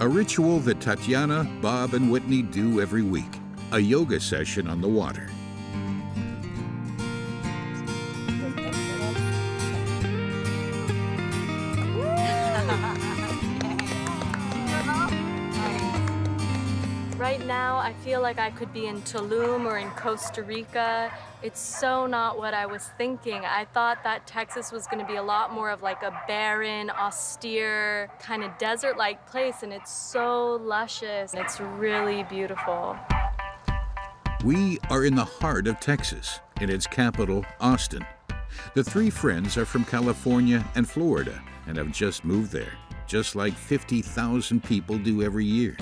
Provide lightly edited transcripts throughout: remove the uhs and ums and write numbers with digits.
A ritual that Tatiana, Bob, and Whitney do every week. A yoga session on the water. Right now, I feel like I could be in Tulum or in Costa Rica. It's so not what I was thinking. I thought that Texas was going to be a lot more of like a barren, austere, kind of desert-like place, and it's so luscious. It's really beautiful. We are in the heart of Texas, in its capital, Austin. The three friends are from California and Florida and have just moved there, just like 50,000 people do every year.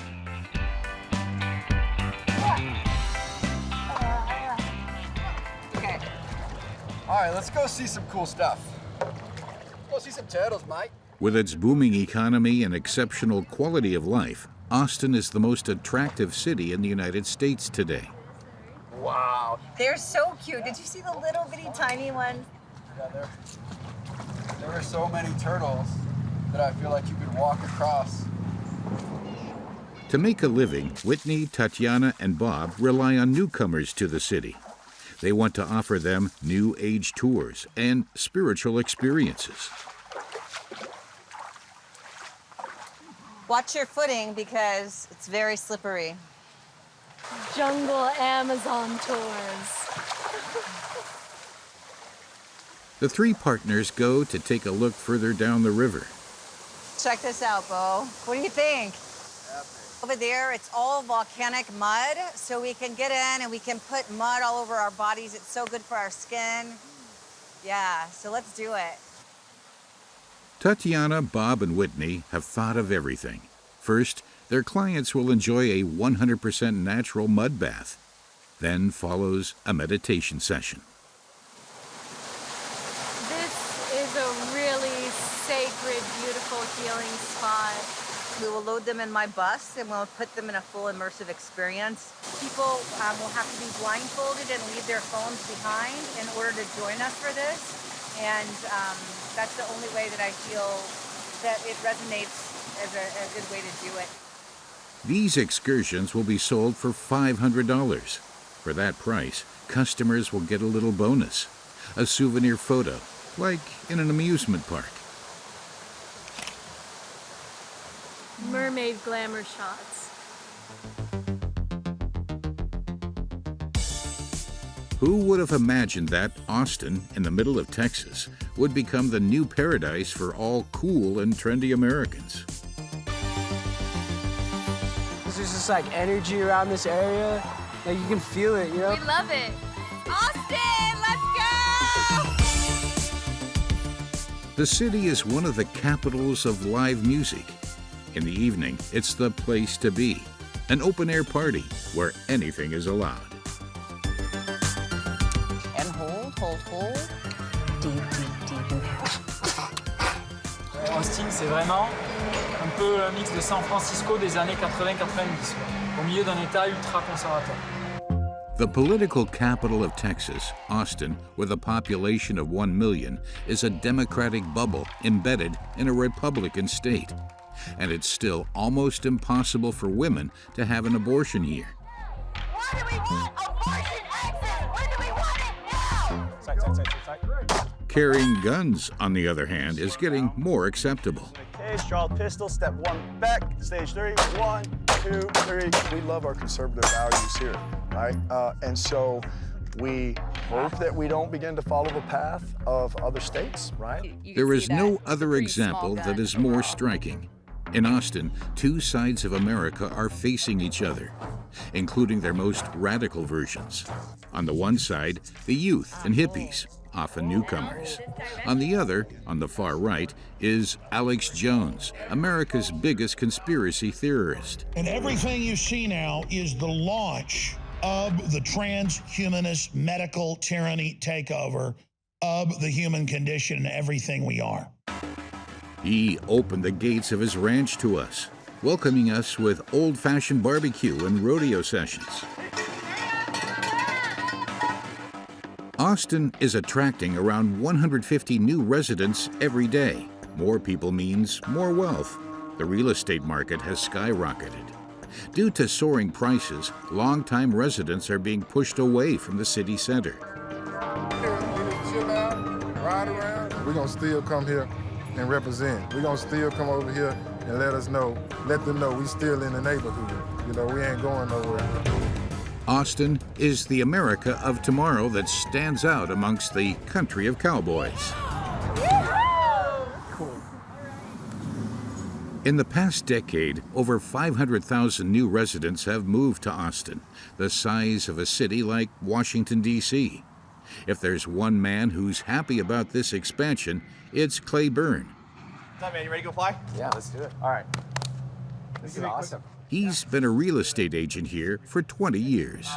All right, let's go see some cool stuff. Go see some turtles, mate. With its booming economy and exceptional quality of life, Austin is the most attractive city in the United States today. Wow. They're so cute. Did you see the little bitty tiny ones? Yeah, there are so many turtles that I feel like you could walk across. To make a living, Whitney, Tatiana, and Bob rely on newcomers to the city. They want to offer them new age tours and spiritual experiences. Watch your footing because it's very slippery. Jungle Amazon tours. The three partners go to take a look further down the river. Check this out, Bo. What do you think? Over there, it's all volcanic mud, so we can get in and we can put mud all over our bodies. It's so good for our skin. Yeah, so let's do it. Tatiana, Bob, and Whitney have thought of everything. First, their clients will enjoy a 100% natural mud bath. Then follows a meditation session. This is a really sacred, beautiful, healing spot. We will load them in my bus and we'll put them in a full immersive experience. People will have to be blindfolded and leave their phones behind in order to join us for this. And that's the only way that I feel that it resonates as a good way to do it. These excursions will be sold for $500. For that price, customers will get a little bonus, a souvenir photo, like in an amusement park. Mermaid glamour shots. Who would have imagined that Austin, in the middle of Texas, would become the new paradise for all cool and trendy Americans? There's just like energy around this area. Like you can feel it, you know? We love it. Austin, let's go! The city is one of the capitals of live music. In the evening, it's the place to be, an open-air party where anything is allowed. And hold. Deep inhale. Austin, c'est vraiment un peu le mix de San Francisco des années 80-90, au milieu d'un état ultra conservateur. The political capital of Texas, Austin, with a population of 1 million, is a democratic bubble embedded in a Republican state. And it's still almost impossible for women to have an abortion here. Why do we want abortion exit? When do we want it now? Carrying guns, on the other hand, is getting more acceptable. Case, draw pistol, step 1 back, stage 3, 1, 2, 3. We love our conservative values here, right? And so we hope that we don't begin to follow the path of other states, right? There is no other example that is more striking. In Austin, two sides of America are facing each other, including their most radical versions. On the one side, the youth and hippies, often newcomers. On the other, on the far right, is Alex Jones, America's biggest conspiracy theorist. And everything you see now is the launch of the transhumanist medical tyranny takeover of the human condition and everything we are. He opened the gates of his ranch to us, welcoming us with old-fashioned barbecue and rodeo sessions. Austin is attracting around 150 new residents every day. More people means more wealth. the real estate market has skyrocketed. Due to soaring prices, longtime residents are being pushed away from the city center. Chill out, ride around. We're gonna still come here and represent. We're gonna still come over here and let them know we still in the neighborhood. You know, we ain't going nowhere. Austin is the America of tomorrow that stands out amongst the country of cowboys. In the past decade, over 500,000 new residents have moved to Austin, the size of a city like Washington, D.C. If there's one man who's happy about this expansion, it's Clay Byrne. What's up, man? You ready to go fly? Yeah, let's do it. All right. This is awesome. He's been a real estate agent here for 20 years.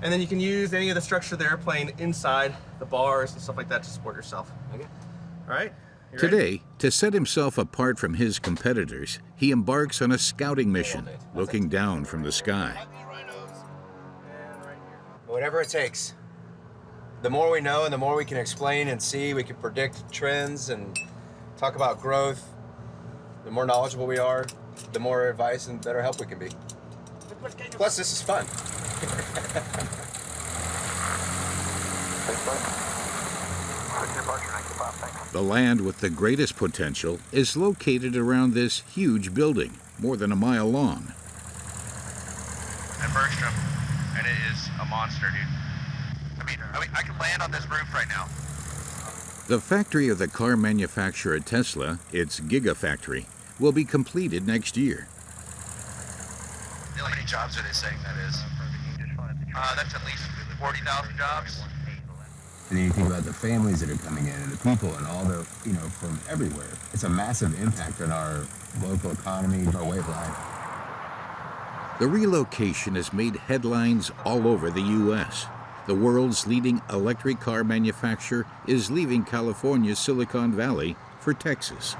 And then you can use any of the structure of the airplane inside, the bars and stuff like that to support yourself. Okay. All right. You ready? Today, to set himself apart from his competitors, he embarks on a scouting mission, looking down from the sky. Whatever it takes. The more we know and the more we can explain and see, we can predict trends and talk about growth. The more knowledgeable we are, the more advice and better help we can be. Plus, this is fun. The land with the greatest potential is located around this huge building, more than a mile long. And Bergstrom, and it is a monster, dude. I mean, I can land on this roof right now. The factory of the car manufacturer Tesla, its Gigafactory, will be completed next year. How many jobs are they saying that is? That's at least 40,000 jobs. And then you think about the families that are coming in and the people and all the, from everywhere. It's a massive impact on our local economy, our way of life. The relocation has made headlines all over the U.S. The world's leading electric car manufacturer is leaving California's Silicon Valley for Texas.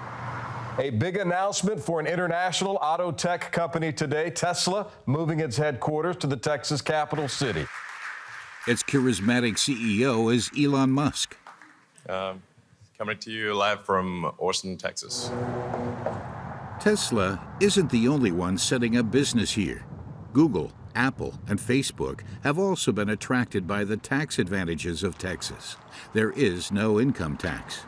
A big announcement for an international auto tech company today, Tesla, moving its headquarters to the Texas capital city. Its charismatic CEO is Elon Musk. Coming to you live from Austin, Texas. Tesla isn't the only one setting up business here. Google, Apple, and Facebook have also been attracted by the tax advantages of Texas. There is no income tax.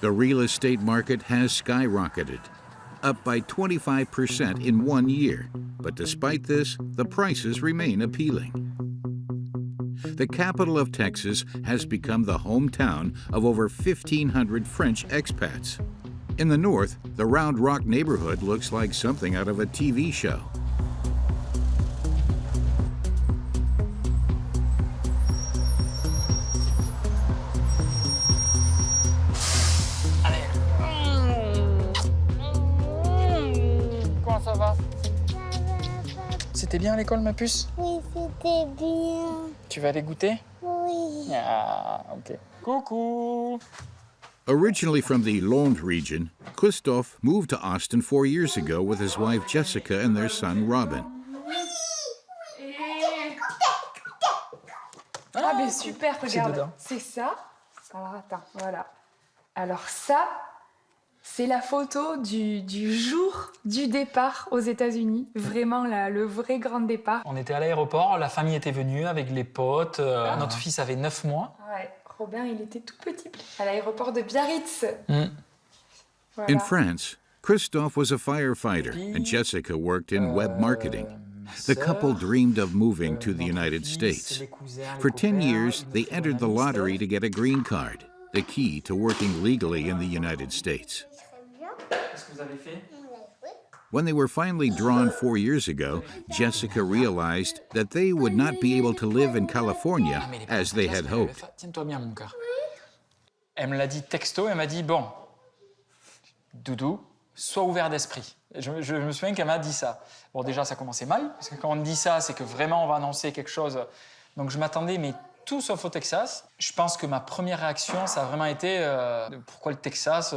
The real estate market has skyrocketed, up by 25% in 1 year. But despite this, the prices remain appealing. The capital of Texas has become the hometown of over 1,500 French expats. In the north, the Round Rock neighborhood looks like something out of a TV show. Comment ça va? C'était bien à l'école, ma puce? Oui, c'était bien. Tu vas aller goûter? Oui. Ah, ok. Coucou! Originally from the Landes region, Christophe moved to Austin 4 years ago with his wife Jessica and their son Robin. Ah, ben super, regarde. C'est ça. Alors, attends, voilà. Alors ça, c'est la photo du jour du départ aux États-Unis. Vraiment, le vrai grand départ. On était à l'aéroport, la famille était venue avec les potes. Notre fils avait 9 mois. Ouais, Robin, il était tout petit. À l'aéroport de Biarritz. Voilà. In France, Christophe was a firefighter and Jessica worked in web marketing. The couple dreamed of moving to the United States. For 10 years, they entered the lottery to get a green card, the key to working legally in the United States. When they were finally drawn 4 years ago, Jessica realized that they would not be able to live in California as they had hoped. Tiens-toi bien, mon cœur. Elle me l'a dit texto, elle m'a dit, bon, Doudou, sois ouvert d'esprit. Je me souviens qu'elle m'a dit ça. Bon, déjà, ça commençait mal, parce que quand on me dit ça, c'est que vraiment on va annoncer quelque chose. Donc je m'attendais, mais tout sauf au Texas. Je pense que ma première réaction, ça a vraiment été pourquoi le Texas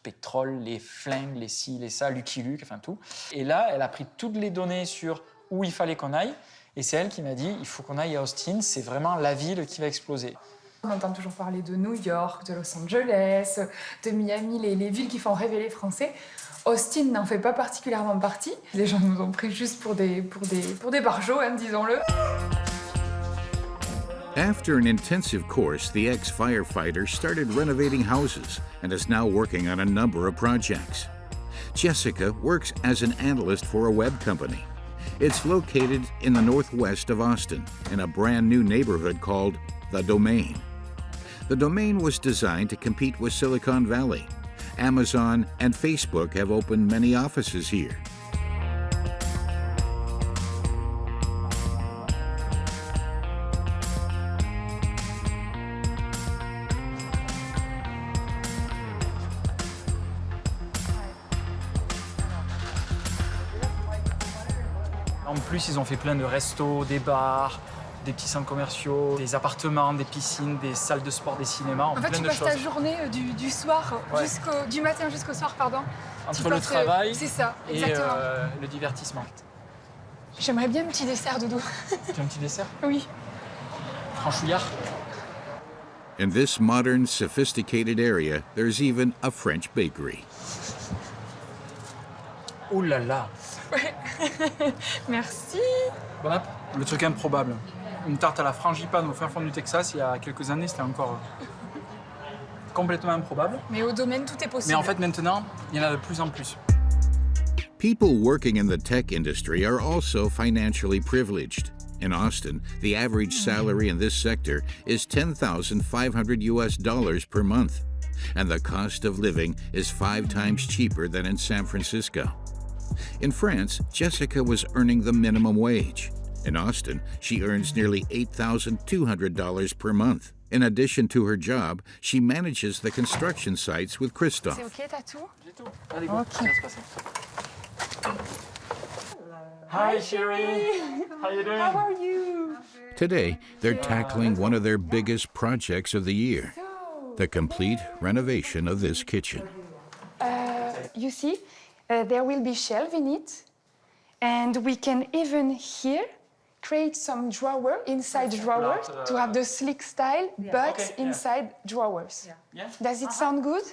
pétrole, les flingues, les ci, les ça, Lucky Luke, enfin tout. Et là, elle a pris toutes les données sur où il fallait qu'on aille. Et c'est elle qui m'a dit, il faut qu'on aille à Austin, c'est vraiment la ville qui va exploser. On entend toujours parler de New York, de Los Angeles, de Miami, les villes qui font rêver les Français. Austin n'en fait pas particulièrement partie. Les gens nous ont pris juste pour des barjots, hein, disons-le. After an intensive course, the ex-firefighter started renovating houses and is now working on a number of projects. Jessica works as an analyst for a web company. It's located in the northwest of Austin in a brand new neighborhood called The Domain. The Domain was designed to compete with Silicon Valley. Amazon and Facebook have opened many offices here. En plus, ils ont fait plein de restos, des bars, des petits centres commerciaux, des appartements, des piscines, des salles de sport, des cinémas, En fait, plein tu de passes choses. ta journée du soir Ouais. du matin jusqu'au soir, pardon. Entre Tu le passes, travail c'est ça, et exactement. le divertissement. J'aimerais bien un petit dessert, Doudou. Tu as un petit dessert? Oui. Franchouillard? In this modern, sophisticated area, there's even a French bakery. Oh là là! Ouais. Merci. Bon app. Le truc improbable. Une tarte à la frangipane au fin fond du Texas, il y a quelques années, c'était encore complètement improbable. Mais au domaine, tout est possible. Mais en fait, maintenant, il y en a de plus en plus. People working in the tech industry are also financially privileged. In Austin, the average salary in this sector is $10,500 per month, and the cost of living is 5 times cheaper than in San Francisco. In France, Jessica was earning the minimum wage. In Austin, she earns nearly $8,200 per month. In addition to her job, she manages the construction sites with Christophe. C'est OK, t'as tout? J'ai tout. Allez, go. Ok. Laisse passer. Hi, Sherry. How you doing? How are you? Today, they're tackling one of their biggest projects of the year, the complete renovation of this kitchen. You see, there will be shelves in it, and we can even here create some drawer inside drawers to have the sleek style, but Okay, yeah. inside drawers. Yeah. Does it sound good?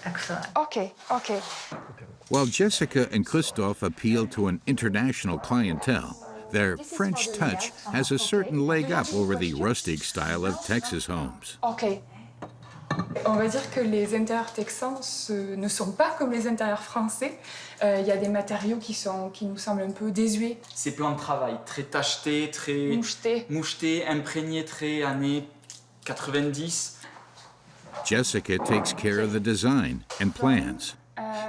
Excellent. Okay, okay. While Jessica and Christophe appeal to an international clientele, their French touch has a certain leg up over the rustic style of Texas homes. Okay. On va dire que les intérieurs texans ne sont pas comme les intérieurs français. Il y a des matériaux qui nous semblent un peu désuets. Ces plans de travail très tachetés, très mouchetés, imprégnés, très années 90. Jessica takes care of the design and plans.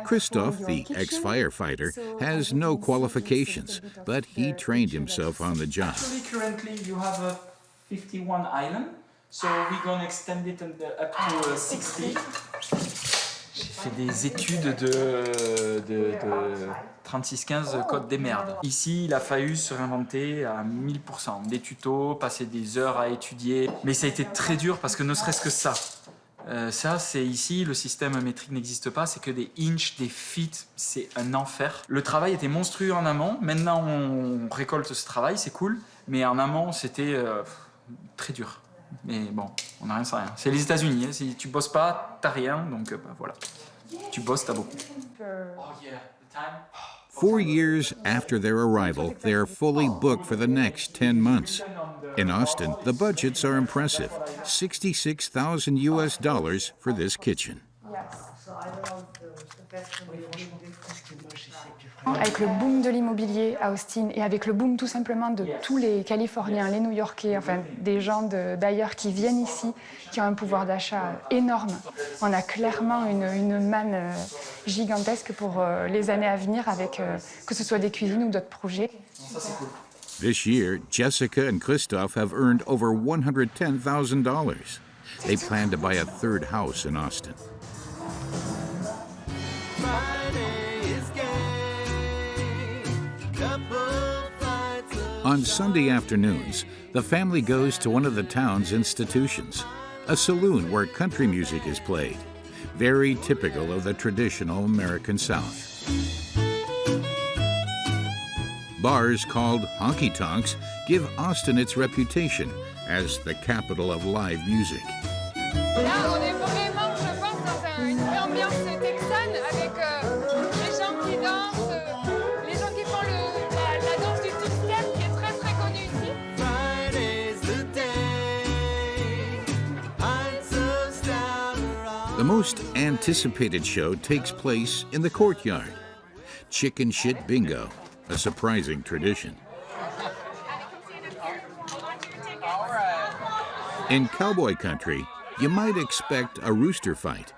Christophe, the ex-firefighter, has no qualifications, but he trained himself on the job. Actually, currently you have 51 island, so we're going to extend it up to 60. J'ai fait des études de 36-15 code des merdes. Ici, il a fallu se réinventer à 1000%. Des tutos, passer des heures à étudier. Mais ça a été très dur parce que ne serait-ce que ça. Ça, c'est ici, le système métrique n'existe pas, c'est que des inches, des feet, c'est un enfer. Le travail était monstrueux en amont, maintenant on récolte ce travail, c'est cool, mais en amont, c'était très dur. Mais bon, on n'a rien sans rien. C'est les États-Unis, hein. Si tu bosses pas, t'as rien, donc voilà. Tu bosses, t'as beaucoup. Oh yeah, the time. 4 years after their arrival, they are fully booked for the next 10 months. In Austin, the budgets are impressive, $66,000 for this kitchen. Avec le boom de l'immobilier à Austin et avec le boom tout simplement de tous les Californiens, les New-Yorkais, enfin des gens d'ailleurs qui viennent ici, qui ont un pouvoir d'achat énorme. On a clairement une manne gigantesque pour les années à venir avec que ce soit des cuisines ou d'autres projets. Ça, c'est cool. This year, Jessica and Christophe have earned over $110,000. They plan to buy a third house in Austin. On Sunday afternoons, the family goes to one of the town's institutions, a saloon where country music is played, very typical of the traditional American South. Bars called honky-tonks give Austin its reputation as the capital of live music. Là, on est vraiment, je pense, dans une ambiance texane avec les gens qui dansent, les gens qui font la danse du two-step qui est très très connue ici. The most anticipated show takes place in the courtyard. Chicken shit bingo, a surprising tradition. In cowboy country, you might expect a rooster fight.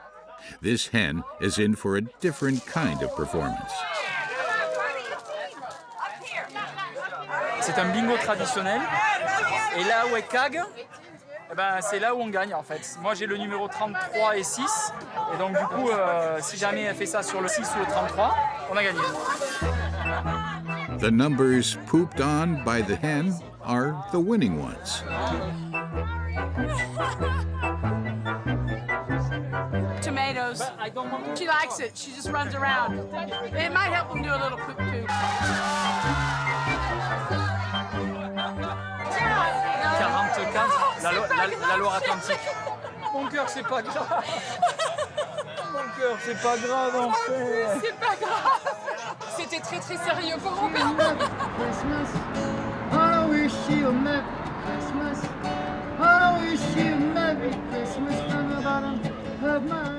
This hen is in for a different kind of performance. C'est un bingo traditionnel. Et là où est CAG, eh ben, c'est là où on gagne en fait. Moi j'ai le numéro 33 et 6. Et donc du coup, si jamais elle fait ça sur le 6 ou le 33, on a gagné. The numbers pooped on by the hen are the winning ones. Tomatoes. She likes it. She just runs around. It might help them do a little poop too. 44, la Loire-Atlantique. Mon cœur, c'est pas grave. Mon cœur, c'est pas grave, en fait. C'est pas grave. C'était très très sérieux pour mon père.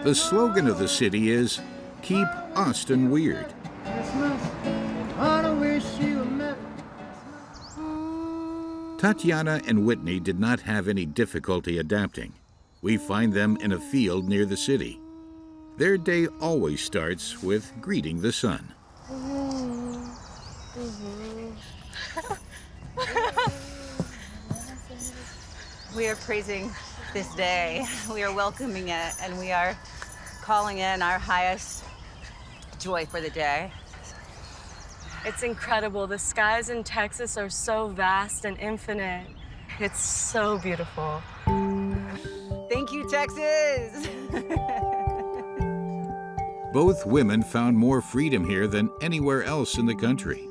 The slogan of the city is, "Keep Austin Weird." Tatiana and Whitney did not have any difficulty adapting. We find them in a field near the city. Their day always starts with greeting the sun. We are praising this day. We are welcoming it, and we are calling in our highest joy for the day. It's incredible. The skies in Texas are so vast and infinite. It's so beautiful. Thank you, Texas! Both women found more freedom here than anywhere else in the country.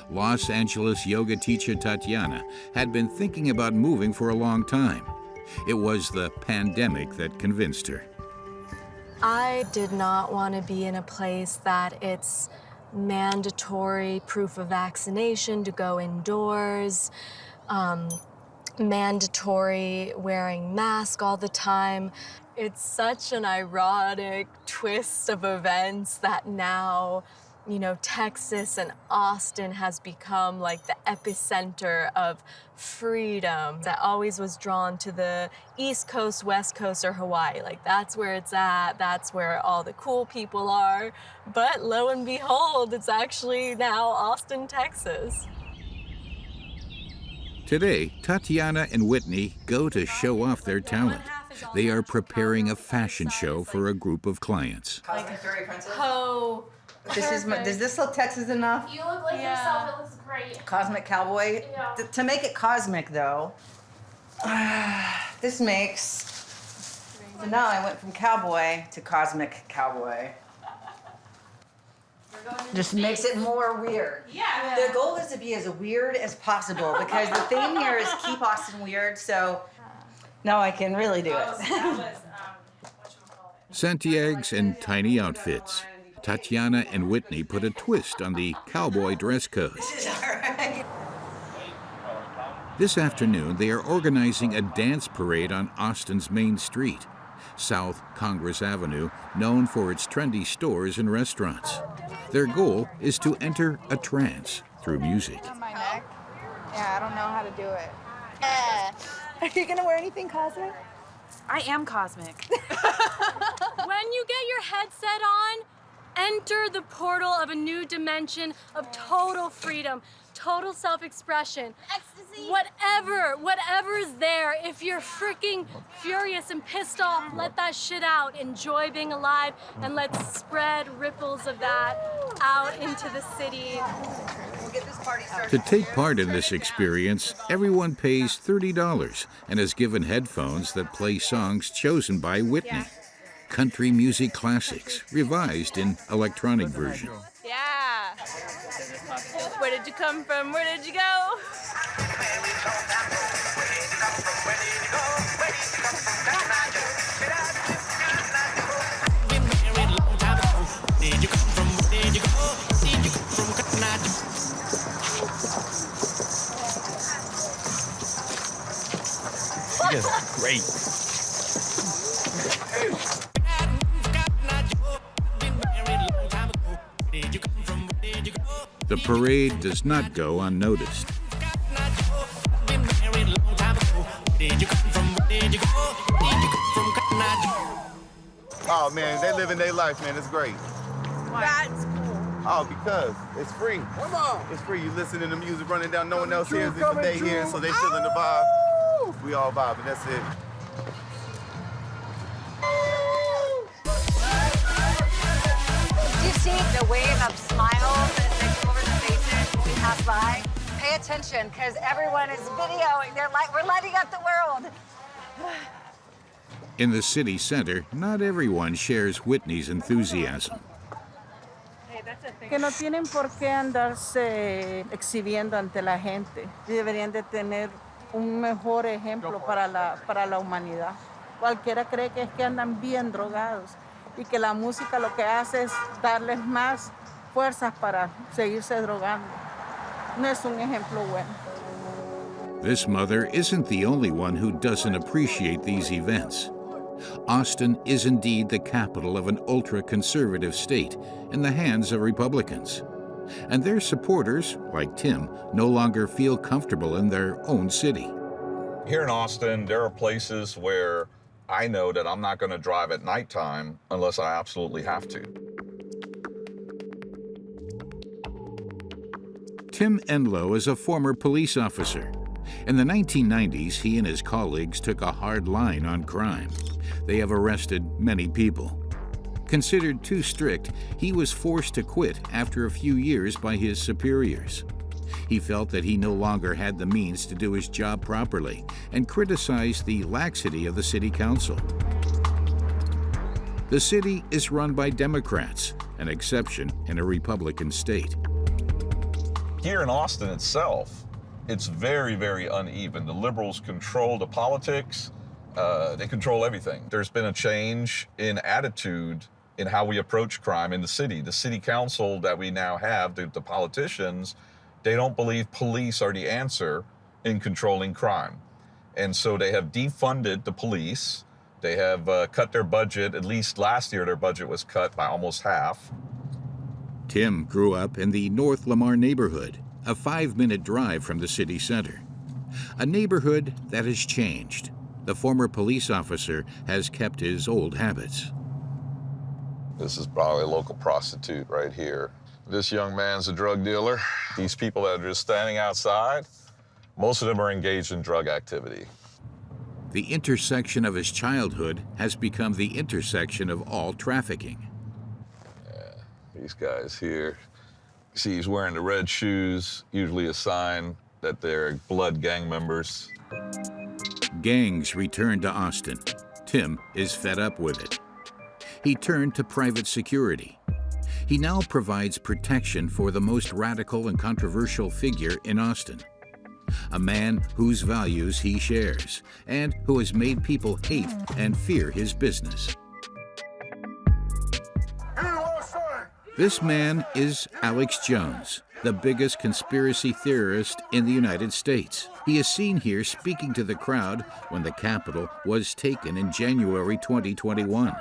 Los Angeles yoga teacher Tatiana had been thinking about moving for a long time. It was the pandemic that convinced her. I did not want to be in a place that it's mandatory proof of vaccination to go indoors, mandatory wearing mask all the time. It's such an ironic twist of events that now, you know, Texas and Austin has become like the epicenter of freedom. That always was drawn to the East Coast, West Coast, or Hawaii. Like that's where it's at, that's where all the cool people are. But lo and behold, it's actually now Austin, Texas. Today, Tatiana and Whitney go to show off their talent. They are preparing a fashion show for a group of clients. Cosmic Fairy Princess? Oh. Does this look Texas enough? You look like yourself. It looks great. Cosmic Cowboy? Yeah. To make it cosmic, though, this makes... So now I went from cowboy to cosmic cowboy. Just makes it more weird. Yeah. The goal is to be as weird as possible because the theme here is keep Austin weird, so now I can really do it. Santiago's in tiny outfits. Tatiana and Whitney put a twist on the cowboy dress code. This is all right. This afternoon, they are organizing a dance parade on Austin's main street, South Congress Avenue, known for its trendy stores and restaurants. Their goal is to enter a trance through music. On my neck. Yeah, I don't know how to do it. Are you gonna wear anything cosmic? I am cosmic. When you get your headset on, enter the portal of a new dimension of total freedom, total self-expression. Ecstasy. Whatever is there, if you're freaking furious and pissed off, let that shit out. Enjoy being alive, and let's spread ripples of that out into the city. We'll get this party started. To take part in this experience, everyone pays $30 and is given headphones that play songs chosen by Whitney. Country music classics, revised in electronic version. Yeah. Yeah. Where did you come from? Where did you go? You guys are great. The parade does not go unnoticed. Oh man, they living their life, man. It's great. That's cool. Oh, because it's free. Come on. It's free. You listening to music running down. No one else hears it, but they hear it, so they feeling the vibe. We all vibing. That's it. Do you see the wave of smiles that come over the faces when we pass by? Pay attention, because everyone is videoing. They're like, we're lighting up the world. In the city center, not everyone shares Whitney's enthusiasm. Que no tienen por qué andarse exhibiendo ante la gente. Deberían de tener un mejor ejemplo para la humanidad. Cualquiera cree que es que andan bien drogados y que la música lo que hace es darles más fuerzas para seguirse drogando. No es un ejemplo bueno. This mother isn't the only one who doesn't appreciate these events. Austin is indeed the capital of an ultra-conservative state in the hands of Republicans. And their supporters, like Tim, no longer feel comfortable in their own city. Here in Austin, there are places where I know that I'm not going to drive at nighttime unless I absolutely have to. Tim Enlow is a former police officer. In the 1990s, he and his colleagues took a hard line on crime. They have arrested many people. Considered too strict, he was forced to quit after a few years by his superiors. He felt that he no longer had the means to do his job properly and criticized the laxity of the city council. The city is run by Democrats, an exception in a Republican state. Here in Austin itself, it's very, very uneven. The liberals control the politics. They control everything. There's been a change in attitude in how we approach crime in the city. The city council that we now have, the politicians, they don't believe police are the answer in controlling crime. And so they have defunded the police. They have cut their budget. At least last year, their budget was cut by almost half. Tim grew up in the North Lamar neighborhood, a 5-minute drive from the city center. A neighborhood that has changed. The former police officer has kept his old habits. This is probably a local prostitute right here. This young man's a drug dealer. These people that are just standing outside, most of them are engaged in drug activity. The intersection of his childhood has become the intersection of all trafficking. These guys here, see he's wearing the red shoes, usually a sign that they're blood gang members. Gangs return to Austin. Tim is fed up with it. He turned to private security. He now provides protection for the most radical and controversial figure in Austin. A man whose values he shares and who has made people hate and fear his business. This man is Alex Jones, the biggest conspiracy theorist in the United States. He is seen here speaking to the crowd when the Capitol was taken in January 2021.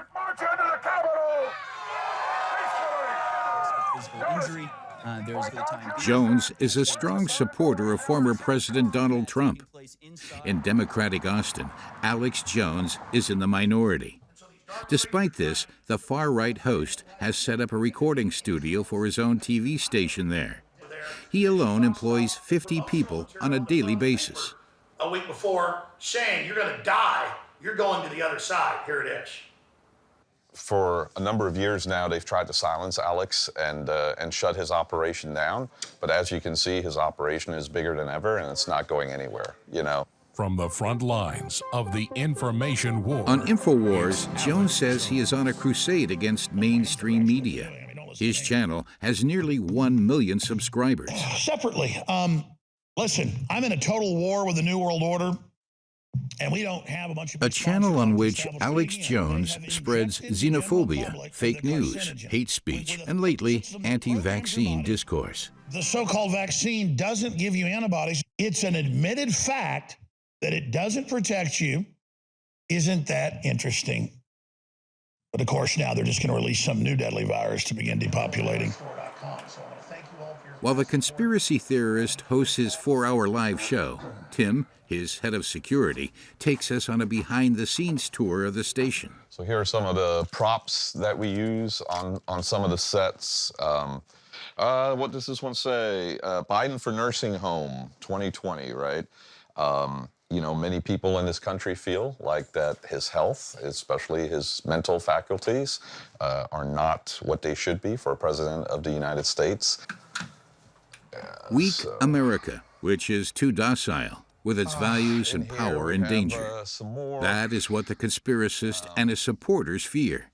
Jones is a strong supporter of former President Donald Trump. In Democratic Austin, Alex Jones is in the minority. Despite this, the far-right host has set up a recording studio for his own TV station there. He alone employs 50 people on a daily basis. A week before, saying you're going to die, you're going to the other side. Here it is. For a number of years now, they've tried to silence Alex and shut his operation down. But as you can see, his operation is bigger than ever, and it's not going anywhere, you know. From the front lines of the information war. On InfoWars, Jones says he is on a crusade against mainstream media. His channel has nearly 1 million subscribers. Separately, listen, I'm in a total war with the New World Order, and we don't have a bunch of... A channel on which Alex Jones spreads xenophobia, fake news, hate speech, and lately, anti-vaccine discourse. The so-called vaccine doesn't give you antibodies. It's an admitted fact that it doesn't protect you. Isn't that interesting? But of course, now they're just going to release some new deadly virus to begin depopulating. While the conspiracy theorist hosts his 4-hour live show, Tim, his head of security, takes us on a behind-the-scenes tour of the station. So here are some of the props that we use on some of the sets. What does this one say? Biden for nursing home 2020, right? You know, many people in this country feel like that his health, especially his mental faculties, are not what they should be for a president of the United States. Weak America, which is too docile, with its values and power in danger. That is what the conspiracist and his supporters fear.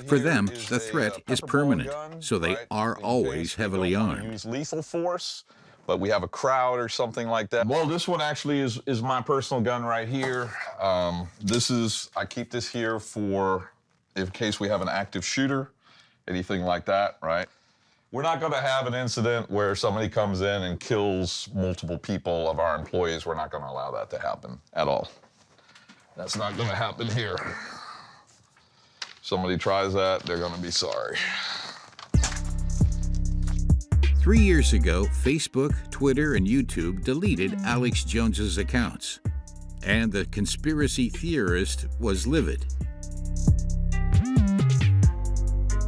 For them, the threat is permanent, so they are always heavily armed. Use lethal force, but we have a crowd or something like that. Well, this one actually is my personal gun right here. I keep this here for in case we have an active shooter, anything like that, right? We're not going to have an incident where somebody comes in and kills multiple people of our employees. We're not going to allow that to happen at all. That's not going to happen here. Somebody tries that, they're going to be sorry. 3 years ago, Facebook, Twitter, and YouTube deleted Alex Jones's accounts, and the conspiracy theorist was livid.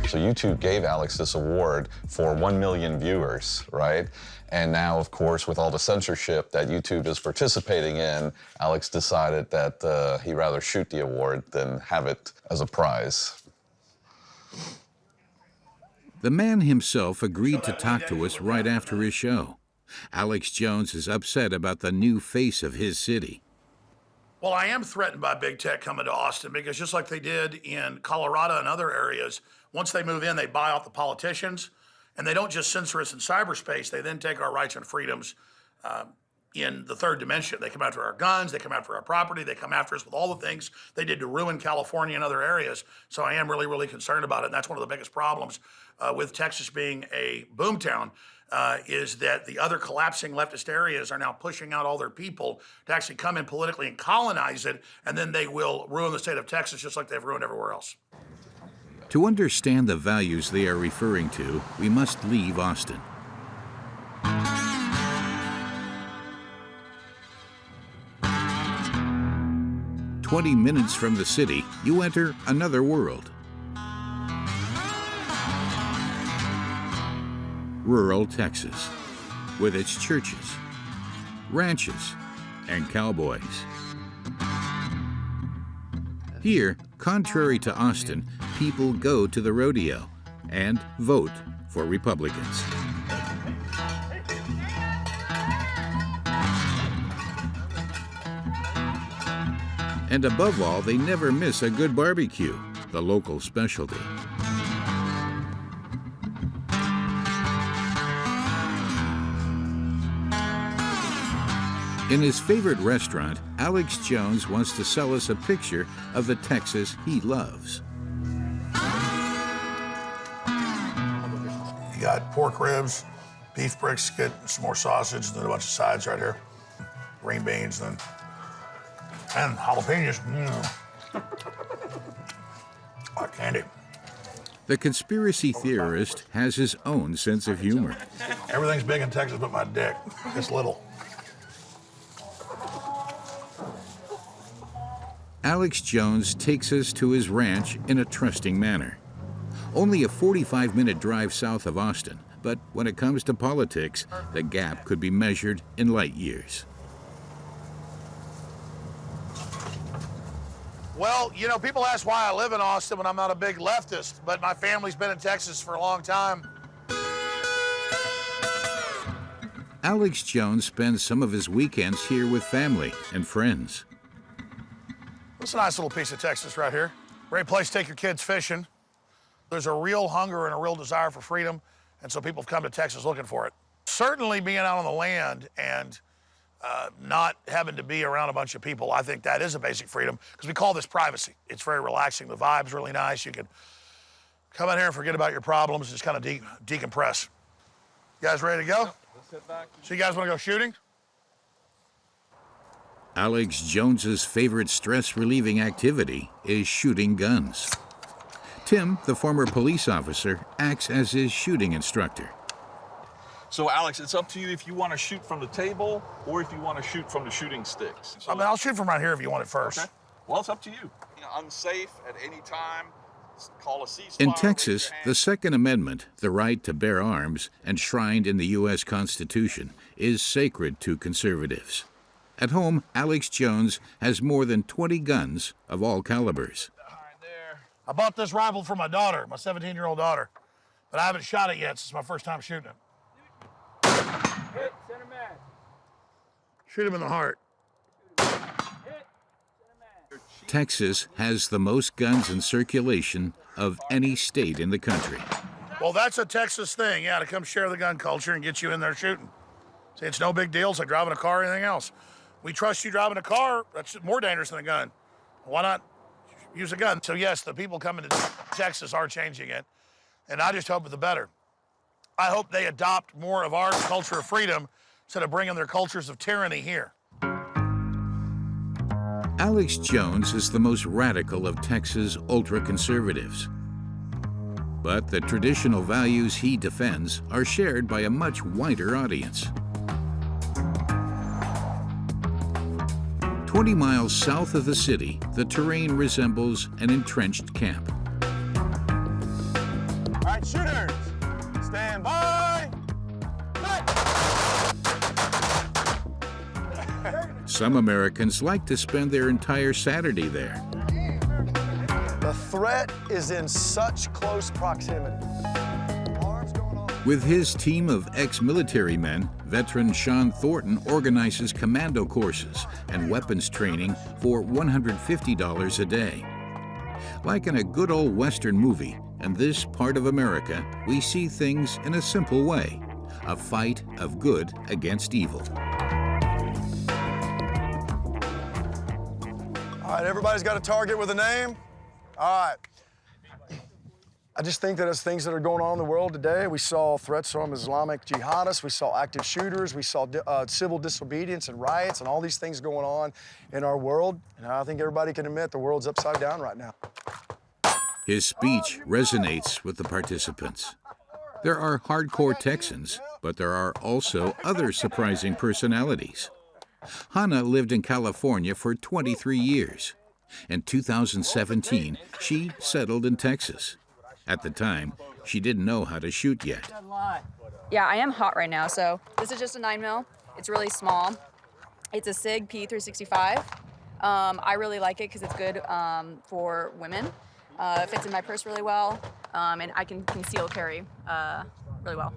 So YouTube gave Alex this award for 1 million viewers, right? And now, of course, with all the censorship that YouTube is participating in, Alex decided that he'd rather shoot the award than have it as a prize. The man himself agreed to talk to us right after his show. Alex Jones is upset about the new face of his city. Well, I am threatened by big tech coming to Austin because just like they did in Colorado and other areas, once they move in, they buy out the politicians, and they don't just censor us in cyberspace. They then take our rights and freedoms in the third dimension. They come after our guns, they come after our property, they come after us with all the things they did to ruin California and other areas. So I am really, really concerned about it, and that's one of the biggest problems with Texas being a boomtown. Is that the other collapsing leftist areas are now pushing out all their people to actually come in politically and colonize it, and then they will ruin the state of Texas just like they've ruined everywhere else. To understand the values they are referring to, we must leave Austin. "20 minutes from the city, you enter another world. Rural Texas, with its churches, ranches, and cowboys. Here, contrary to Austin, people go to the rodeo and vote for Republicans. And above all, they never miss a good barbecue, the local specialty. In his favorite restaurant, Alex Jones wants to sell us a picture of the Texas he loves. You got pork ribs, beef brisket, some more sausage, and then a bunch of sides right here. Green beans, and jalapenos. Like candy. The conspiracy theorist has his own sense of humor. Everything's big in Texas but my dick. It's little. Alex Jones takes us to his ranch in a trusting manner. Only a 45-minute drive south of Austin, but when it comes to politics, the gap could be measured in light years. Well, you know, people ask why I live in Austin when I'm not a big leftist, but my family's been in Texas for a long time. Alex Jones spends some of his weekends here with family and friends. It's a nice little piece of Texas right here. Great place to take your kids fishing. There's a real hunger and a real desire for freedom, and so people have come to Texas looking for it. Certainly being out on the land and not having to be around a bunch of people, I think that is a basic freedom, because we call this privacy. It's very relaxing. The vibe's really nice. You can come out here and forget about your problems and just kind of decompress. You guys ready to go? Let's head back. So you guys want to go shooting? Alex Jones's favorite stress-relieving activity is shooting guns. Tim, the former police officer, acts as his shooting instructor. So, Alex, it's up to you if you want to shoot from the table or if you want to shoot from the shooting sticks. So, I mean, I'll shoot from right here if you want it first. Okay. Well, it's up to you. Unsafe at any time. Call a ceasefire. In Texas, the Second Amendment, the right to bear arms, enshrined in the U.S. Constitution, is sacred to conservatives. At home, Alex Jones has more than 20 guns of all calibers. I bought this rifle for my daughter, my 17-year-old daughter, but I haven't shot it yet. This is my first time shooting it. Hit, center man. Shoot him in the heart. Texas has the most guns in circulation of any state in the country. Well, that's a Texas thing, yeah, to come share the gun culture and get you in there shooting. See, it's no big deal. It's like driving a car or anything else. We trust you driving a car. That's more dangerous than a gun. Why not use a gun? So, yes, the people coming to Texas are changing it, and I just hope for the better. I hope they adopt more of our culture of freedom instead of bringing their cultures of tyranny here. Alex Jones is the most radical of Texas ultra-conservatives. But the traditional values he defends are shared by a much wider audience. 20 miles south of the city, the terrain resembles an entrenched camp. All right, shooters, stand by. Some Americans like to spend their entire Saturday there. The threat is in such close proximity. With his team of ex-military men, veteran Sean Thornton organizes commando courses and weapons training for $150 a day. Like in a good old Western movie, in this part of America, we see things in a simple way: a fight of good against evil. All right, everybody's got a target with a name? All right. I just think that as things that are going on in the world today, we saw threats from Islamic jihadists, we saw active shooters, we saw civil disobedience and riots and all these things going on in our world. And I think everybody can admit the world's upside down right now. His speech resonates with the participants. There are hardcore Texans, but there are also other surprising personalities. Hannah lived in California for 23 years. In 2017, she settled in Texas. At the time, she didn't know how to shoot yet. Yeah, I am hot right now, so this is just a 9mm. It's really small. It's a SIG P365. I really like it because it's good for women. It fits in my purse really well, and I can conceal carry really well.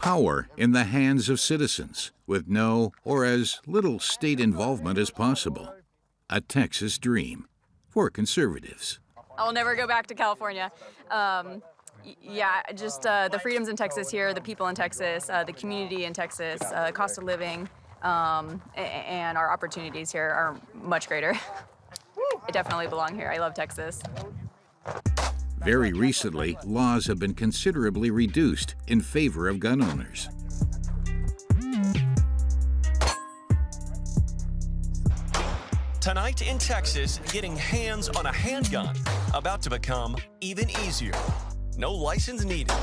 Power in the hands of citizens, with no or as little state involvement as possible. A Texas dream for conservatives. I will never go back to California. Yeah, just the freedoms in Texas here, the people in Texas, the community in Texas, cost of living, and our opportunities here are much greater. I definitely belong here. I love Texas. Very recently, laws have been considerably reduced in favor of gun owners. Tonight in Texas, getting hands on a handgun about to become even easier. No license needed.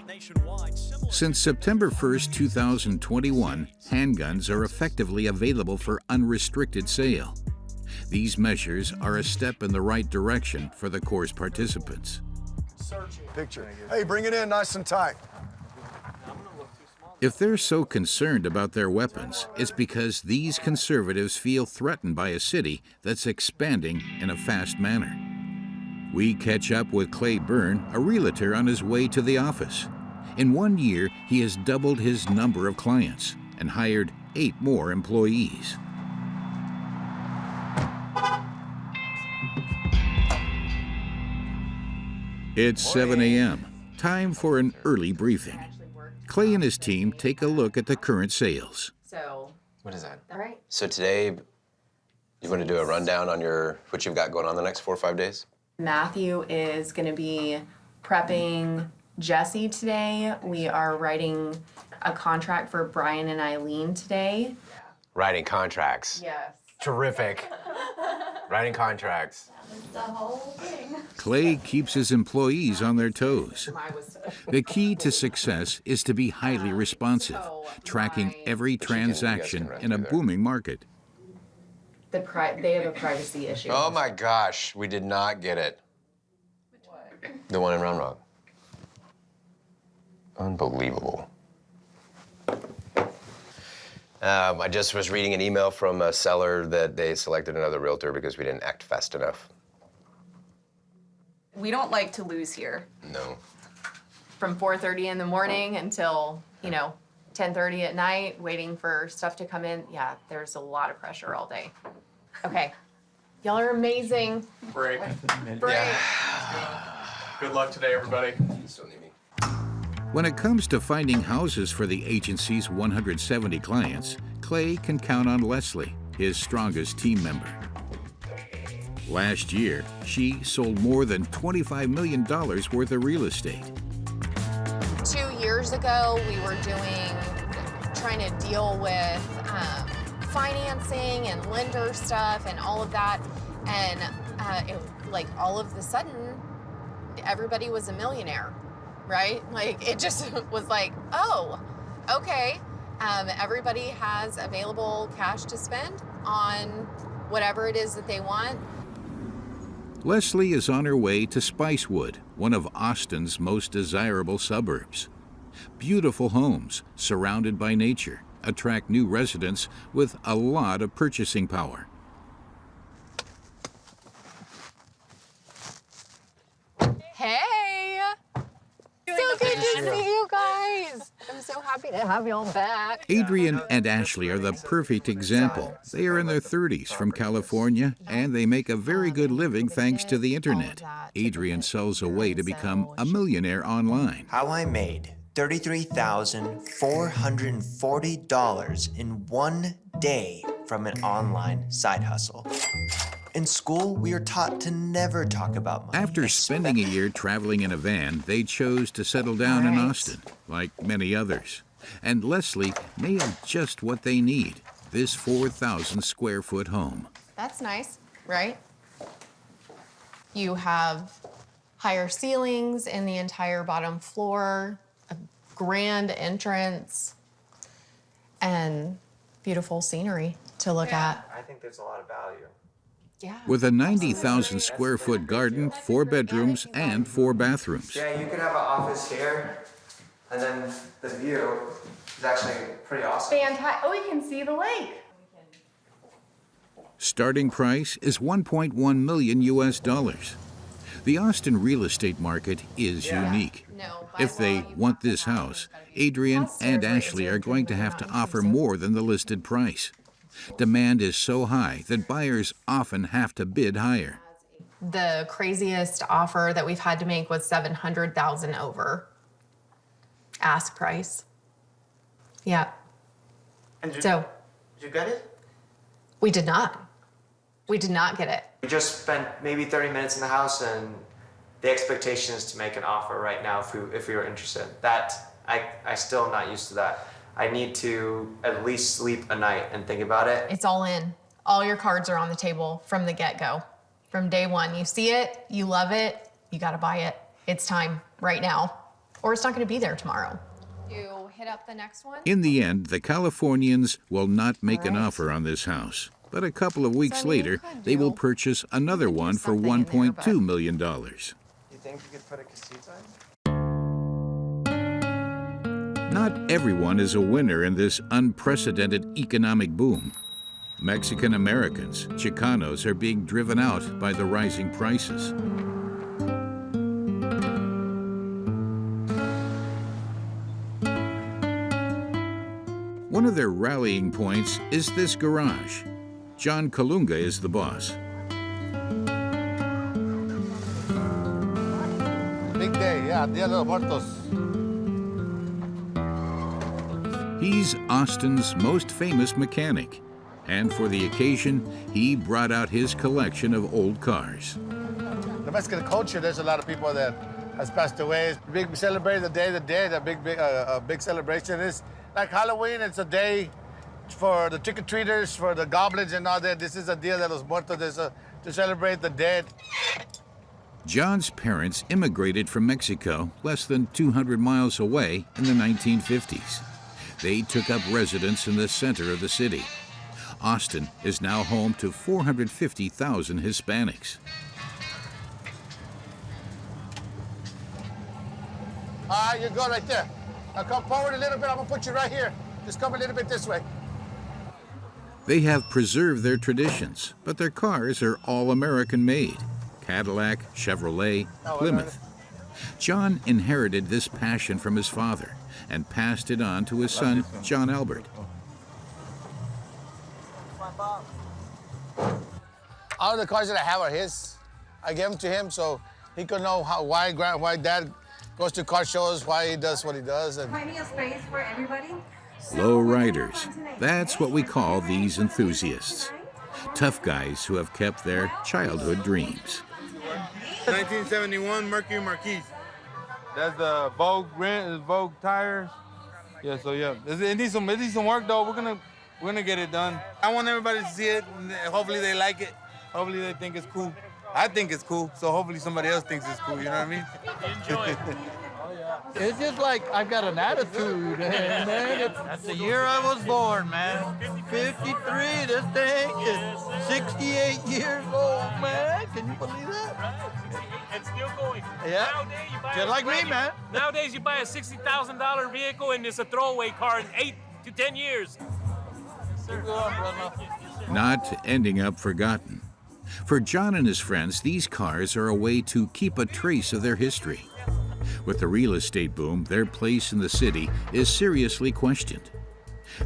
Nationwide, since September 1st, 2021, handguns are effectively available for unrestricted sale. These measures are a step in the right direction for the course participants. Picture. Hey, bring it in nice and tight. If they're so concerned about their weapons, it's because these conservatives feel threatened by a city that's expanding in a fast manner. We catch up with Clay Byrne, a realtor on his way to the office. In 1 year, he has doubled his number of clients and hired 8 more employees. It's 7 a.m. Time for an early briefing. Clay and his team take a look at the current sales. So, what is that? All right. So today, you want to do a rundown on what you've got going on the next 4 or 5 days? Matthew is going to be prepping Jesse today. We are writing a contract for Brian and Eileen today. Writing contracts. Yes. Terrific. Writing contracts. The whole thing. Clay keeps his employees on their toes. The key to success is to be highly responsive, tracking every transaction in a booming market. They have a privacy issue. Oh my gosh, we did not get it. The one in Round Rock. Unbelievable. I just was reading an email from a seller that they selected another realtor because we didn't act fast enough. We don't like to lose here. No. From 4:30 in the morning until, 10:30 at night, waiting for stuff to come in. Yeah, there's a lot of pressure all day. Okay. Y'all are amazing. Break. Break. Good luck today, everybody. When it comes to finding houses for the agency's 170 clients, Clay can count on Leslie, his strongest team member. Last year, she sold more than $25 million worth of real estate. 2 years ago, we were trying to deal with financing and lender stuff and all of that. And all of a sudden, everybody was a millionaire, right? It just was like, oh, okay. Everybody has available cash to spend on whatever it is that they want. Leslie is on her way to Spicewood, one of Austin's most desirable suburbs. Beautiful homes, surrounded by nature, attract new residents with a lot of purchasing power. Hey! So good to see you guys. I'm so happy to have y'all back. Adrian and Ashley are the perfect example. They are in their 30s from California, and they make a very good living thanks to the internet. Adrian sells a way to become a millionaire online. How I made $33,440 in one day from an online side hustle. In school, we are taught to never talk about money. After spending a year traveling in a van, they chose to settle down in Austin, like many others. And Leslie may have just what they need, this 4,000 square foot home. That's nice, right? You have higher ceilings in the entire bottom floor, a grand entrance, and beautiful scenery to look at. I think there's a lot of value. Yeah. With a 90,000 square foot garden, 4 bedrooms, and 4 bathrooms. Yeah, you could have an office here, and then the view is actually pretty awesome. Fantastic. Oh, we can see the lake. Starting price is $1.1 million US. The Austin real estate market is unique. If they want this house, Adrian and Ashley are going to have to offer more than the listed price. Demand is so high that buyers often have to bid higher. The craziest offer that we've had to make was $700,000 over ask price. Yeah. And did So you get it? we did not. We did not get it. We just spent maybe 30 minutes in the house, and the expectation is to make an offer right now if we were interested. That, I still am not used to that. I need to at least sleep a night and think about it. It's all in. All your cards are on the table from the get-go. From day one, you see it, you love it, you gotta buy it. It's time right now, or it's not gonna be there tomorrow. You hit up the next one? In the end, the Californians will not make an offer on this house. But a couple of weeks later, they will purchase another one for $1.2 million. You think you could put a casita in? Not everyone is a winner in this unprecedented economic boom. Mexican Americans, Chicanos, are being driven out by the rising prices. One of their rallying points is this garage. John Kalunga is the boss. Yeah, Dia de los Muertos. He's Austin's most famous mechanic, and for the occasion, he brought out his collection of old cars. The Mexican culture, there's a lot of people that has passed away. We celebrate the Day of the Dead, a big celebration. It's like Halloween, it's a day for the trick-or-treaters, for the goblins and all that. This is a Dia de los Muertos, to celebrate the dead. John's parents immigrated from Mexico less than 200 miles away in the 1950s. They took up residence in the center of the city. Austin is now home to 450,000 Hispanics. All right, you go right there. Now come forward a little bit. I'm gonna put you right here. Just come a little bit this way. They have preserved their traditions, but their cars are all American made. Cadillac, Chevrolet, Plymouth. John inherited this passion from his father and passed it on to his son, John Albert. All of the cars that I have are his. I gave them to him so he could know why Dad goes to car shows, why he does what he does. Plenty of space for everybody. Low riders. That's what we call these enthusiasts. Tough guys who have kept their childhood dreams. 1971 Mercury Marquis. That's the Vogue Vogue tires. Yeah, so yeah, it needs some work though. We're gonna get it done. I want everybody to see it. And hopefully they like it. Hopefully they think it's cool. I think it's cool, so hopefully somebody else thinks it's cool. You know what I mean? Enjoy it. It's just like I've got an attitude, and man, that's the year I was born, man. 53, this thing is 68 years old, man. Can you believe that? And still going. Yeah. Nowadays, you buy Just like me, man. Nowadays, you buy a $60,000 vehicle and it's a throwaway car in 8 to 10 years. Keep going, brother. Not ending up forgotten. For John and his friends, these cars are a way to keep a trace of their history. With the real estate boom, their place in the city is seriously questioned.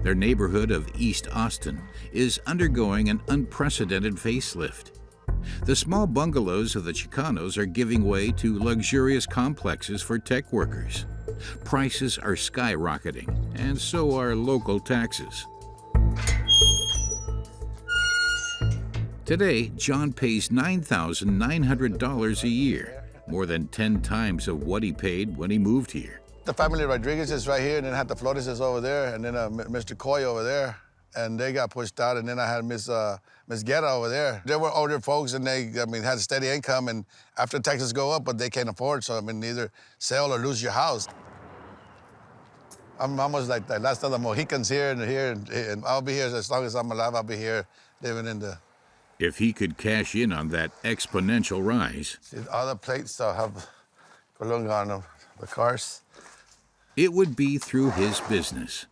Their neighborhood of East Austin is undergoing an unprecedented facelift. The small bungalows of the Chicanos are giving way to luxurious complexes for tech workers. Prices are skyrocketing, and so are local taxes. Today, John pays $9,900 a year, more than 10 times of what he paid when he moved here. The family Rodriguez is right here, and then I had the Flores is over there, and then Mr. Coy over there, and they got pushed out, and then I had Miss Guerra over there. They were older folks, and they, had a steady income, and after taxes go up, but they can't afford, so either sell or lose your house. I'm almost like the last of the Mohicans here, and I'll be here as long as I'm alive. I'll be here living in the... If he could cash in on that exponential rise, See, all the plates have Colunga on them, the cars. It would be through his business.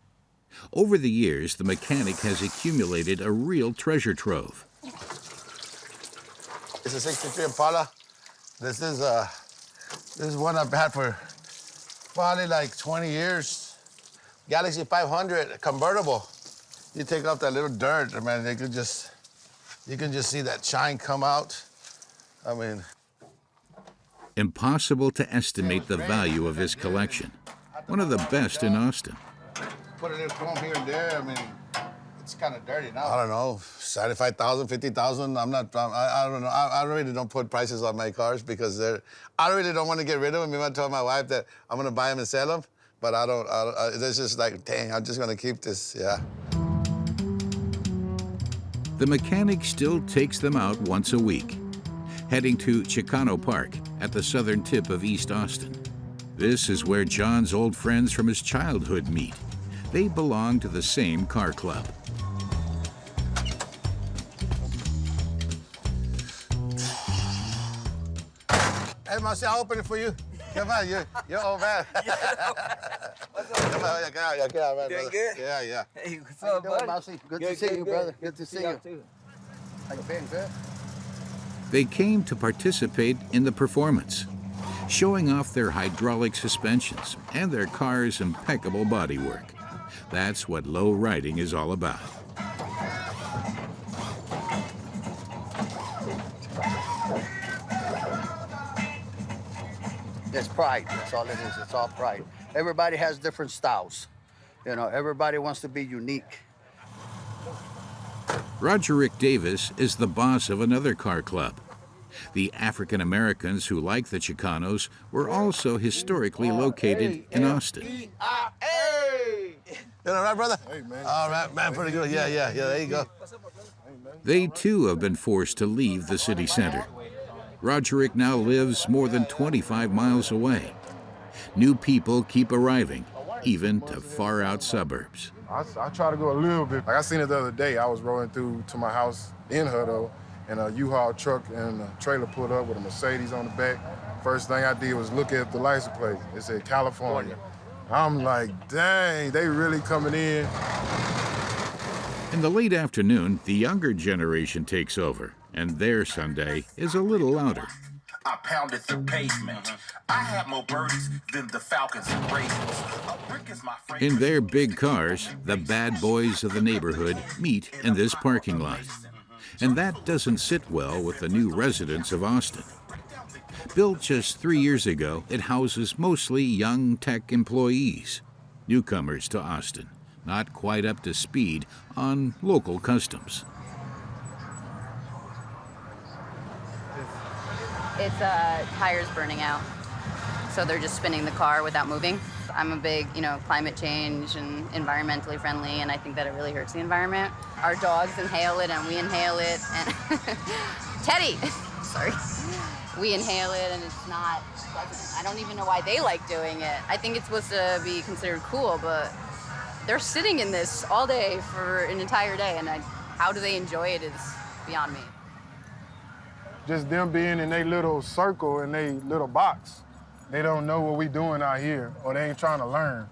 Over the years, the mechanic has accumulated a real treasure trove. It's a 63 Impala. This is one I've had for probably like 20 years. Galaxy 500 convertible. You take off that little dirt, man, you can just see that shine come out. Impossible to estimate the value of his collection. One of the best in Austin. Put a little chrome here and there. It's kind of dirty now. I don't know, 75,000, 50,000. I don't know. I really don't put prices on my cars because I really don't want to get rid of them. I told my wife that I'm going to buy them and sell them, but it's just like, dang, I'm just going to keep this, yeah. The mechanic still takes them out once a week, heading to Chicano Park at the southern tip of East Austin. This is where John's old friends from his childhood meet. They belong to the same car club. Hey, Marcy, I'll open it for you. Come on, you're old man. Come on, man. Doing good? Yeah. Hey, what's How you up, doing, bud? Mousy? Good to see you, brother. Good to see you. How you been, good? They came to participate in the performance, showing off their hydraulic suspensions and their car's impeccable bodywork. That's what low riding is all about. It's pride. That's all it is. It's all pride. Everybody has different styles. You know, everybody wants to be unique. Roderick Davis is the boss of another car club. The African Americans who like the Chicanos were also historically located in Austin. You know, right, brother? Hey, man. All right, man, pretty good. Yeah, there you go. They too have been forced to leave the city center. Roderick now lives more than 25 miles away. New people keep arriving, even to far out suburbs. I try to go a little bit. Like I seen it the other day. I was rolling through to my house in Hutto, and a U-Haul truck and a trailer pulled up with a Mercedes on the back. First thing I did was look at the license plate. It said California. I'm like, dang, they really coming in. In the late afternoon, the younger generation takes over, and their Sunday is a little louder. I pounded the pavement. I had more birdies than the Falcons and Ravens. A brick is my favorite. In their big cars, the bad boys of the neighborhood meet in this parking lot. And that doesn't sit well with the new residents of Austin. Built just 3 years ago, it houses mostly young tech employees, newcomers to Austin, not quite up to speed on local customs. It's tires burning out, so they're just spinning the car without moving. I'm a big, climate change and environmentally friendly, and I think that it really hurts the environment. Our dogs inhale it, and we inhale it, and Teddy, sorry, we inhale it, and it's not pleasant. I don't even know why they like doing it. I think it's supposed to be considered cool, but they're sitting in this all day for an entire day, and how do they enjoy it is beyond me. Just them being in their little circle, in their little box. They don't know what we doing out here, or they ain't trying to learn.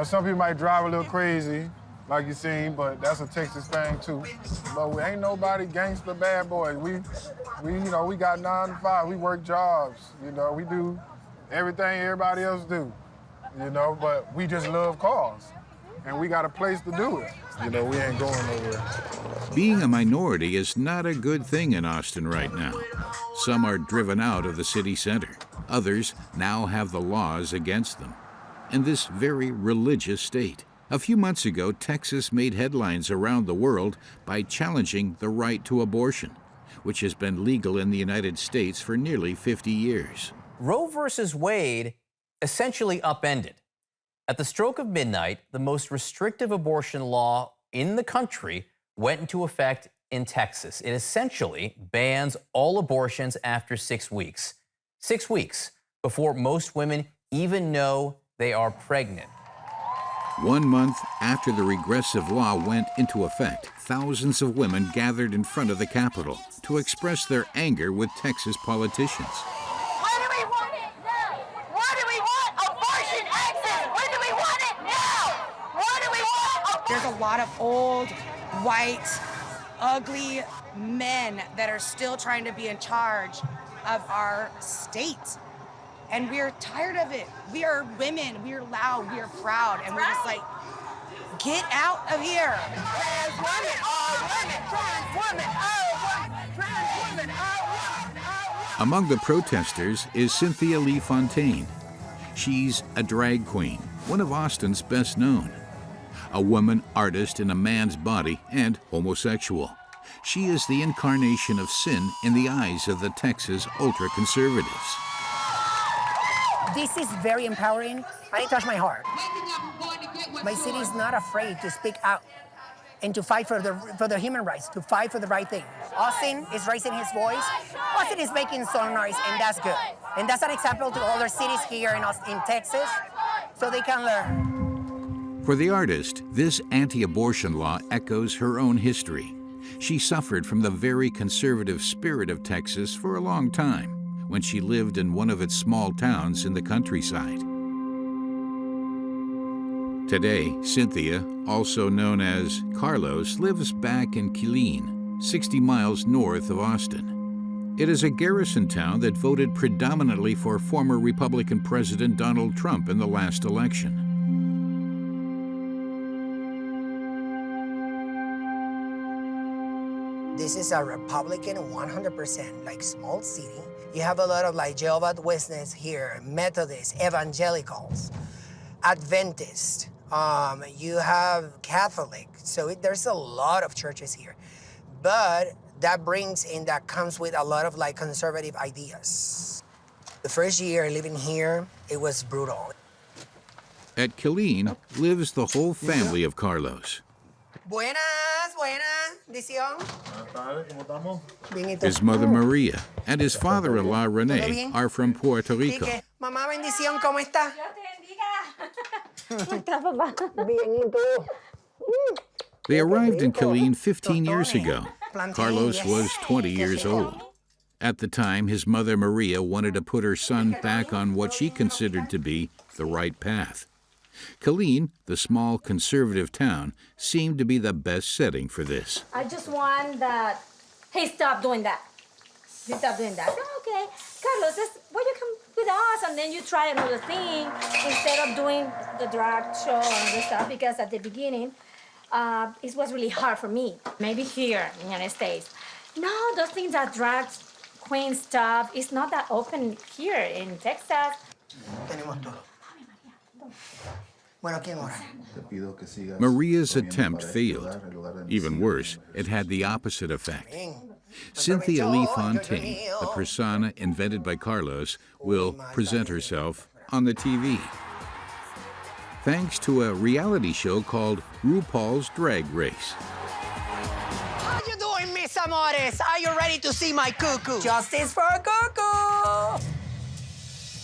Some people might drive a little crazy, like you seen, but that's a Texas thing too. But we ain't nobody gangster bad boys. We got 9 to 5. We work jobs. We do everything everybody else do. But we just love cars, and we got a place to do it. We ain't going nowhere. Being a minority is not a good thing in Austin right now. Some are driven out of the city center. Others now have the laws against them. In this very religious state. A few months ago, Texas made headlines around the world by challenging the right to abortion, which has been legal in the United States for nearly 50 years. Roe versus Wade essentially upended. At the stroke of midnight, the most restrictive abortion law in the country went into effect in Texas. It essentially bans all abortions after 6 weeks. 6 weeks before most women even know they are pregnant. 1 month after the regressive law went into effect, thousands of women gathered in front of the Capitol to express their anger with Texas politicians. When do we want it now? What do we want? Abortion access. When do we want it now? What do we want? There's a lot of old, white, ugly men that are still trying to be in charge of our state. And we're tired of it. We are women, we are loud, we are proud, and we're just like, get out of here. Trans women are women. Trans women are women. Trans women are women. Among the protesters is Cynthia Lee Fontaine. She's a drag queen, one of Austin's best known. A woman artist in a man's body and homosexual. She is the incarnation of sin in the eyes of the Texas ultra-conservatives. This is very empowering, and it touched my heart. My city is not afraid to speak out and to fight for the human rights, to fight for the right thing. Austin is raising his voice. Austin is making some noise, and that's good. And that's an example to other cities here in Texas, so they can learn. For the artist, this anti-abortion law echoes her own history. She suffered from the very conservative spirit of Texas for a long time, when she lived in one of its small towns in the countryside. Today, Cynthia, also known as Carlos, lives back in Killeen, 60 miles north of Austin. It is a garrison town that voted predominantly for former Republican President Donald Trump in the last election. The This is a Republican 100%, like small city. You have a lot of like Jehovah's Witnesses here, Methodists, Evangelicals, Adventists. You have Catholic. So there's a lot of churches here. But that comes with a lot of like conservative ideas. The first year living here, it was brutal. At Killeen lives the whole family of Carlos. Buenas, bendición. His mother Maria and his father-in-law Rene are from Puerto Rico. Mamá, bendición, ¿cómo está? ¿Cómo está, papá? Bien, ¿y tú? They arrived in Killeen 15 years ago. Carlos was 20 years old. At the time, his mother Maria wanted to put her son back on what she considered to be the right path. Killeen, the small conservative town, seemed to be the best setting for this. I just want that. Hey, stop doing that. You stop doing that. Oh, okay. Carlos, why you come with us and then you try another thing instead of doing the drag show and other stuff? Because at the beginning, it was really hard for me. Maybe here in the United States. No, those things that drag queen stuff is not that open here in Texas. Maria's attempt failed. Even worse, it had the opposite effect. Cynthia Lee Fontaine, the persona invented by Carlos, will present herself on the TV. Thanks to a reality show called RuPaul's Drag Race. How you doing, mis amores? Are you ready to see my cuckoo? Justice for cuckoo!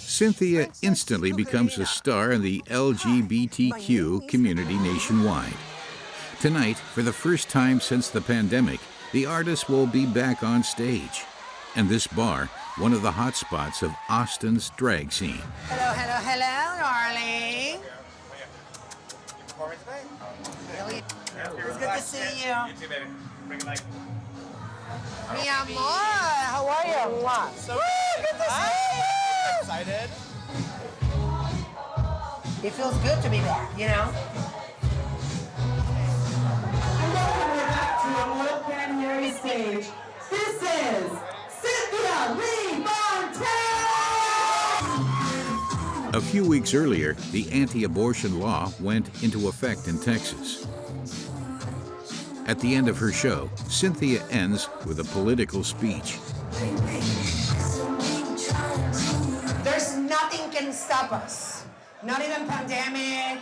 Cynthia instantly becomes a star in the LGBTQ community nationwide. Tonight, for the first time since the pandemic, the artist will be back on stage. And this bar, one of the hot spots of Austin's drag scene. Hello, hello, hello, darling. It's good to see you. You too, baby. Bring it like. Mi amor, how are you? So good to see you. Excited. It feels good to be back, you know? To a more pioneering stage. This is Cynthia Lee Fontaine! A few weeks earlier, the anti-abortion law went into effect in Texas. At the end of her show, Cynthia ends with a political speech. There's nothing can stop us. Not even pandemic.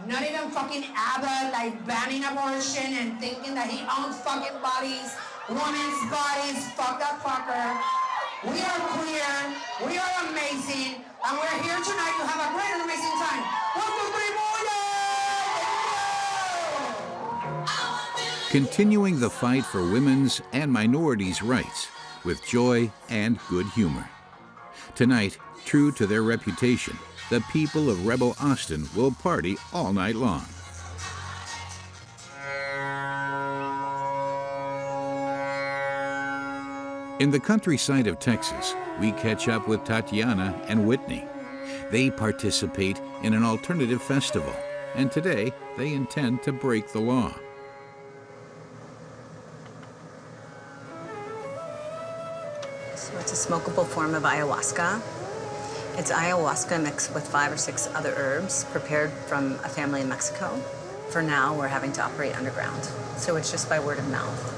Not even fucking Abbott, like banning abortion and thinking that he owns fucking bodies, women's bodies. Fuck that fucker. We are queer. We are amazing. And we're here tonight to have a great and amazing time. 1, 2, 3, Continuing the fight for women's and minorities' rights with joy and good humor. Tonight, true to their reputation, the people of Rebel Austin will party all night long. In the countryside of Texas, we catch up with Tatiana and Whitney. They participate in an alternative festival, and today they intend to break the law. So it's a smokable form of ayahuasca. It's ayahuasca mixed with 5 or 6 other herbs prepared from a family in Mexico. For now, we're having to operate underground. So it's just by word of mouth.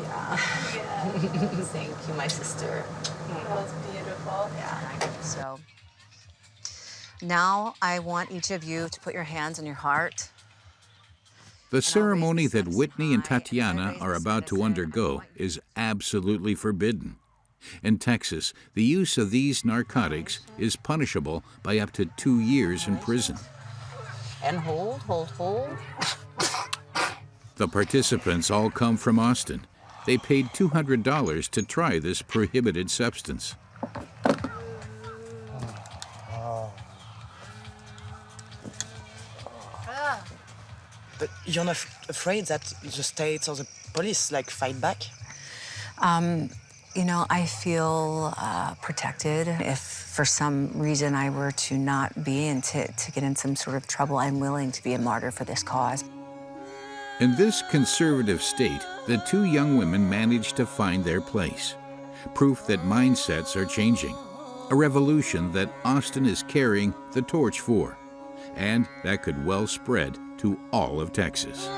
Yeah. Thank you, my sister. That was beautiful. Yeah. So now I want each of you to put your hands on your heart. The ceremony that Whitney and Tatiana are about to undergo is absolutely forbidden. In Texas, the use of these narcotics is punishable by up to 2 years in prison. And hold, hold, hold. The participants all come from Austin. They paid $200 to try this prohibited substance. But you're not afraid that the state or the police fight back? You know, I feel protected. If for some reason I were to not be and to get in some sort of trouble, I'm willing to be a martyr for this cause. In this conservative state, the two young women managed to find their place. Proof that mindsets are changing. A revolution that Austin is carrying the torch for. And that could well spread to all of Texas.